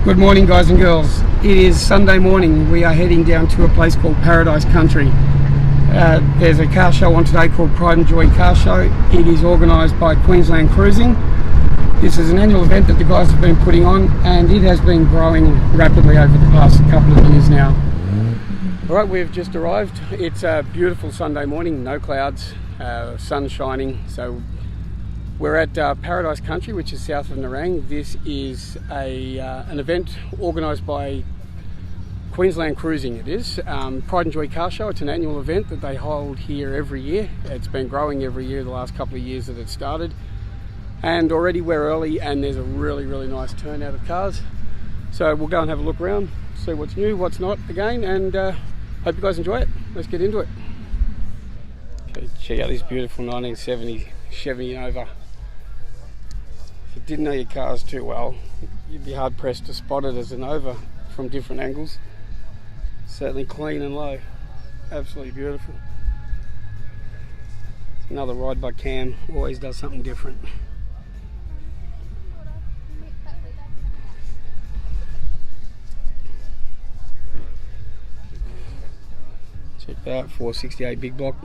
Good morning, guys and girls. It is Sunday morning. We are heading down to a place called Paradise Country. There's a car show on today called Pride and Joy Car Show. It is organised by QLD Cruising. This is an annual event that the guys have been putting on, and it has been growing rapidly over the past couple of years now. Alright, we've just arrived. It's a beautiful Sunday morning, no clouds, sun shining. So we're at Paradise Country, which is south of Nerang. This is an event organised by QLD Cruising. It is Pride and Joy Car Show. It's an annual event that they hold here every year. It's been growing every year the last couple of years that it started. And already we're early and there's a really nice turnout of cars. So we'll go and have a look around, see what's new, what's not again, and hope you guys enjoy it. Let's get into it. Okay, check out this beautiful 1970 Chevy Nova. If you didn't know your cars too well, you'd be hard pressed to spot it as a Nova from different angles. Certainly clean and low, absolutely beautiful. Another ride by Cam, always does something different. Check that out, 468 big block.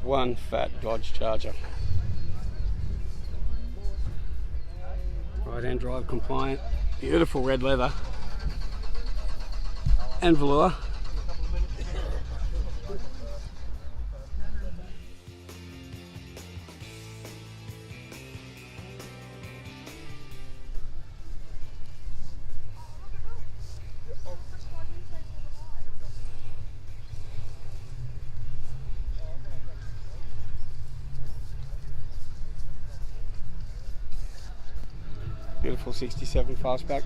One fat Dodge Charger. Right hand drive compliant, beautiful red leather and velour. Beautiful 67 fastback.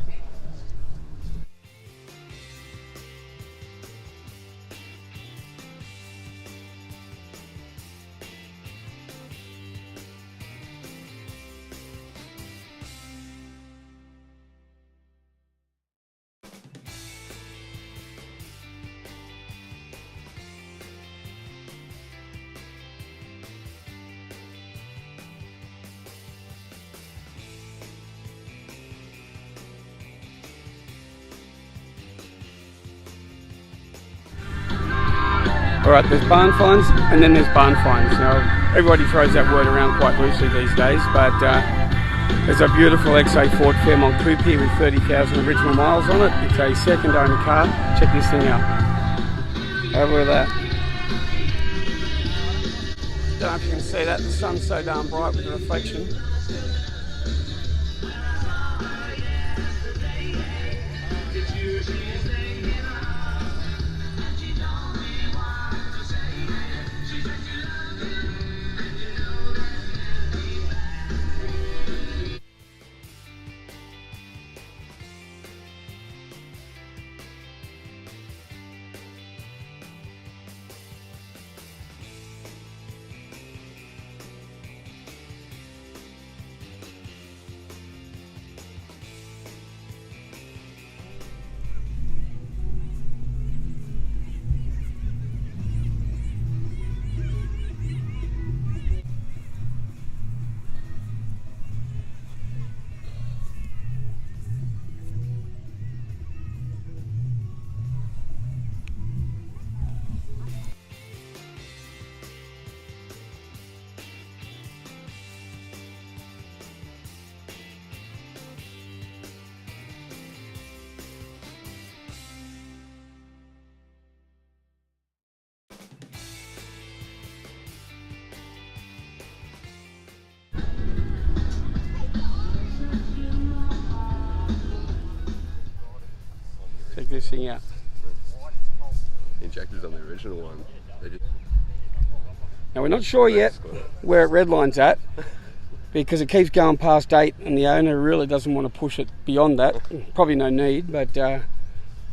Alright, there's barn finds and then there's barn finds. Now, everybody throws that word around quite loosely these days, but there's a beautiful XA Ford Fairmont coupe here with 30,000 original miles on it. It's a second owner car. Check this thing out. Have a look at that. Don't know if you can see that, the sun's so darn bright with the reflection. Check this thing out. Injectors on the original one. Now we're not sure yet where it redlines at because it keeps going past 8 and the owner really doesn't want to push it beyond that. Probably no need, but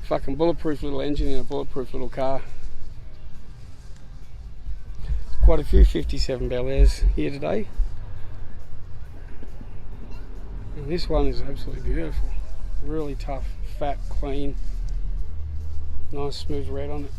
Fucking bulletproof little engine in a bulletproof little car. Quite a few 57 Bel Airs here today. And this one is absolutely beautiful. Really tough, fat, clean. Nice smooth red on it.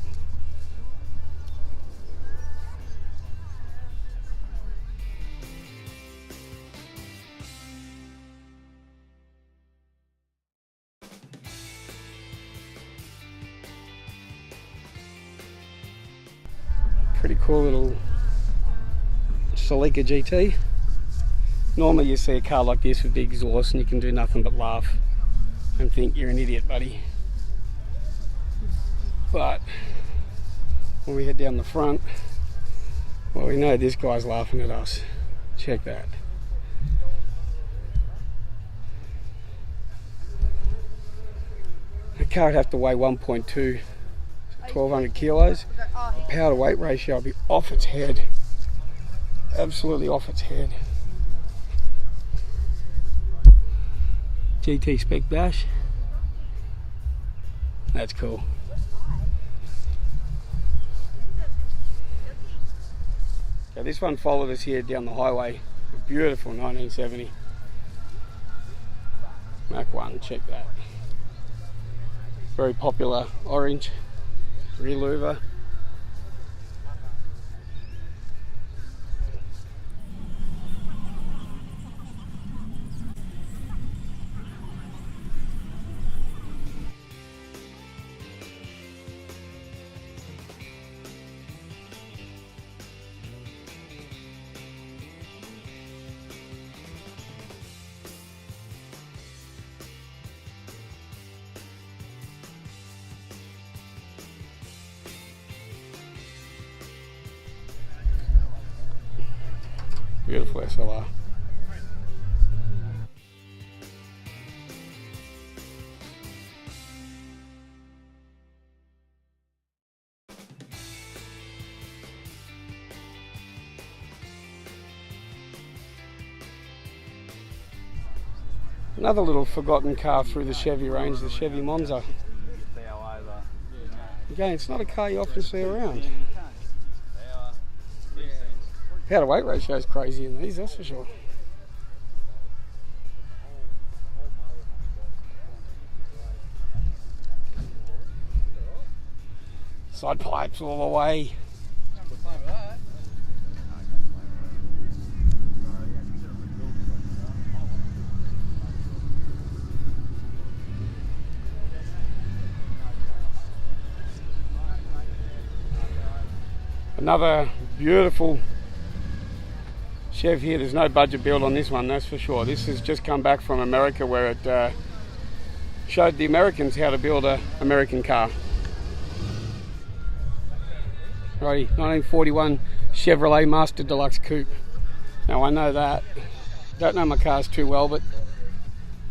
Pretty cool little Celica GT. Normally you see a car like this with the exhaust and you can do nothing but laugh and think you're an idiot, buddy. But when we head down the front, well, we know this guy's laughing at us. Check that. The car would have to weigh 1.2, 1200 kilos. The power to weight ratio will be off its head. Absolutely off its head. GT spec dash. That's cool. So this one followed us here down the highway. A beautiful 1970 Mach 1, check that. Very popular orange rear louver. Beautiful SLR. Another little forgotten car through the Chevy range, the Chevy Monza. Again, it's not a car you often see around. Power to weight ratio is crazy in these, that's for sure. Side pipes all the way. Another beautiful Chev here. There's no budget build on this one, that's for sure. This has just come back from America where it showed the Americans how to build an American car. Righty, 1941 Chevrolet Master Deluxe Coupe. Now I know that. Don't know my cars too well, but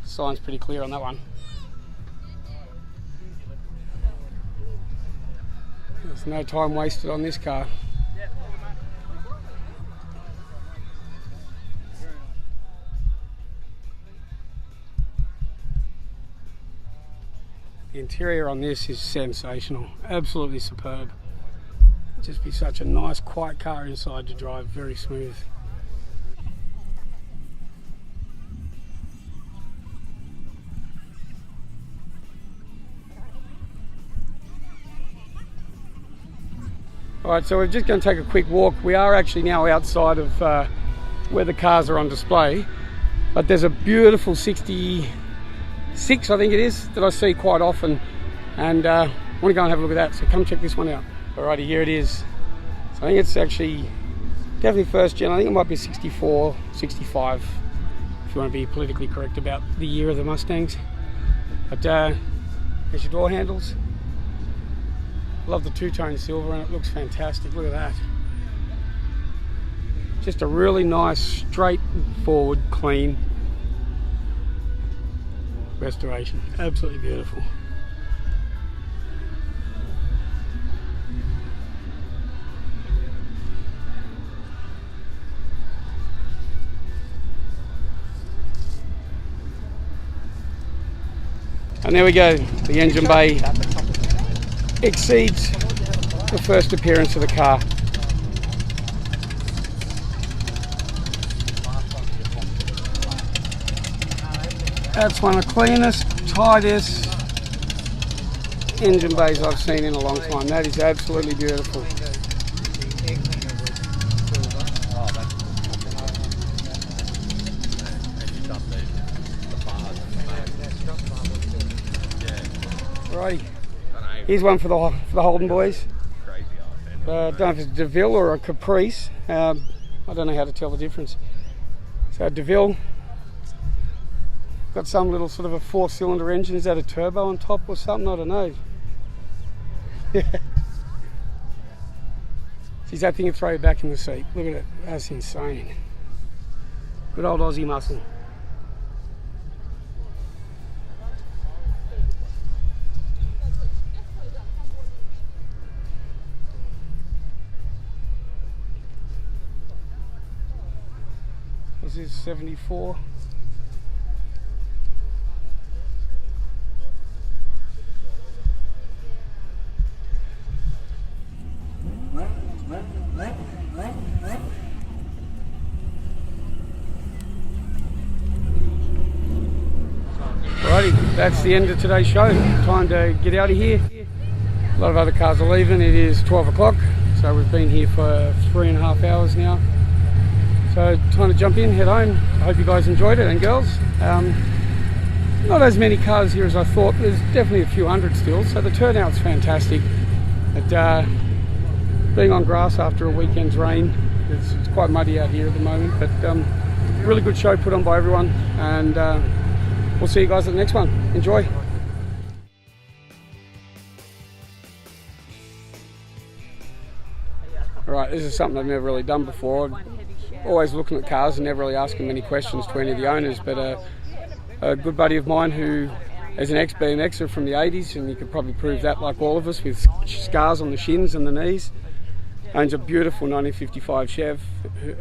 the sign's pretty clear on that one. There's no time wasted on this car. The interior on this is sensational, absolutely superb. Just be such a nice quiet car inside to drive, very smooth. Alright, so we're just going to take a quick walk. We are actually now outside of where the cars are on display, but there's a beautiful 66, I think it is, that I see quite often, and I want to go and have a look at that, so come check this one out. Alrighty, here it is. So I think it's actually definitely first gen. I think it might be 64, 65, if you want to be politically correct about the year of the Mustangs. But there's your door handles. Love the two-tone silver and it looks fantastic. Look at that. Just a really nice, straightforward, clean restoration. Absolutely beautiful. And there we go, the engine bay exceeds the first appearance of the car. That's one of the cleanest, tightest engine bays I've seen in a long time. That is absolutely beautiful. Right, here's one for the Holden boys. I don't know if it's a DeVille or a Caprice. I don't know how to tell the difference. So DeVille, got some little sort of a 4-cylinder engine. Is that a turbo on top or something? I don't know. Yeah. See that thing, you throw it back in the seat. Look at it, that's insane. Good old Aussie muscle. This is 74. Alrighty, that's the end of today's show. Time to get out of here. A lot of other cars are leaving. It is 12 o'clock, so we've been here for 3.5 hours now. So time to jump in, head home. I hope you guys enjoyed it, and girls. Not as many cars here as I thought. There's definitely a few hundred still, so the turnout's fantastic. But being on grass after a weekend's rain, it's quite muddy out here at the moment, but really good show put on by everyone, and we'll see you guys at the next one. Enjoy. Alright, this is something I've never really done before. Always looking at cars and never really asking many questions to any of the owners, but a good buddy of mine who is an ex-BMXer from the 80s, and you could probably prove that like all of us, with scars on the shins and the knees, owns a beautiful 1955 Chev.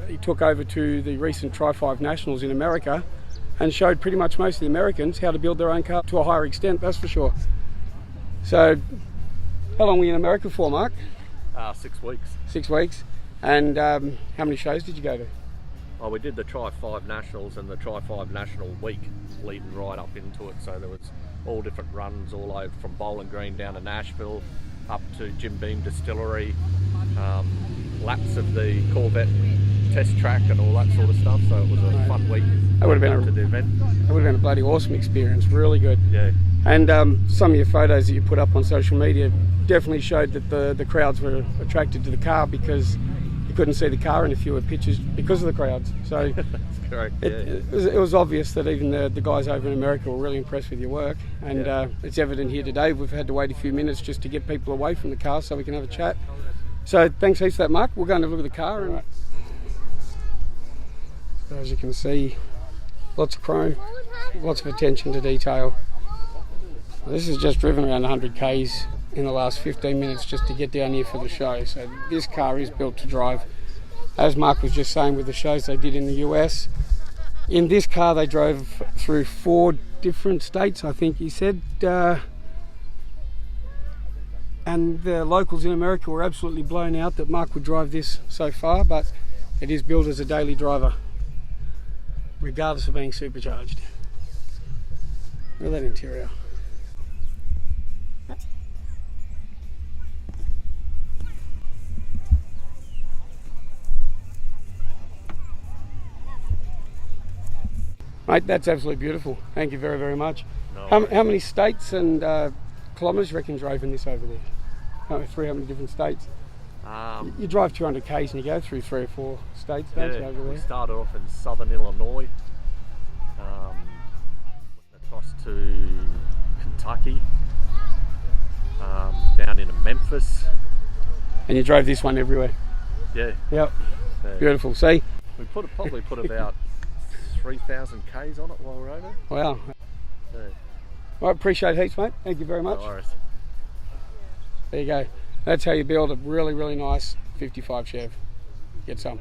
He took over to the recent Tri-5 Nationals in America and showed pretty much most of the Americans how to build their own car to a higher extent, that's for sure. So, how long were you in America for, Mark? 6 weeks. 6 weeks. And how many shows did you go to? Oh, we did the Tri-5 Nationals and the Tri-5 National Week leading right up into it. So there was all different runs all over from Bowling Green down to Nashville, up to Jim Beam Distillery, laps of the Corvette test track and all that sort of stuff. So it was a fun week. That would have been the event. That would have been a bloody awesome experience. Really good. Yeah. And some of your photos that you put up on social media definitely showed that the crowds were attracted to the car, because you couldn't see the car in a few pictures because of the crowds. So that's correct. Yeah. It was obvious that even the guys over in America were really impressed with your work, and it's evident here today. We've had to wait a few minutes just to get people away from the car so we can have a chat. So thanks heaps for that, Mark. We're going to look at the car. And so as you can see, lots of chrome, lots of attention to detail. This is just driven around 100 k's in the last 15 minutes just to get down here for the show. So this car is built to drive. As Mark was just saying with the shows they did in the US, in this car they drove through 4 different states, I think he said, and the locals in America were absolutely blown out that Mark would drive this so far, but it is built as a daily driver, regardless of being supercharged. Look at that interior. Mate, that's absolutely beautiful. Thank you very, very much. No How many states and kilometres do you reckon drove in this over there? How many different states? You drive 200 k's and you go through 3 or 4 states, don't you, over there? We started off in southern Illinois, across to Kentucky, down into Memphis. And you drove this one everywhere? Yeah. Yep. Yeah. Beautiful. See? We probably put about 3,000 k's on it while we're over. Wow. Yeah. Well, appreciate it heaps, mate. Thank you very much. No worries. There you go. That's how you build a really, really nice 55 Chev. Get some.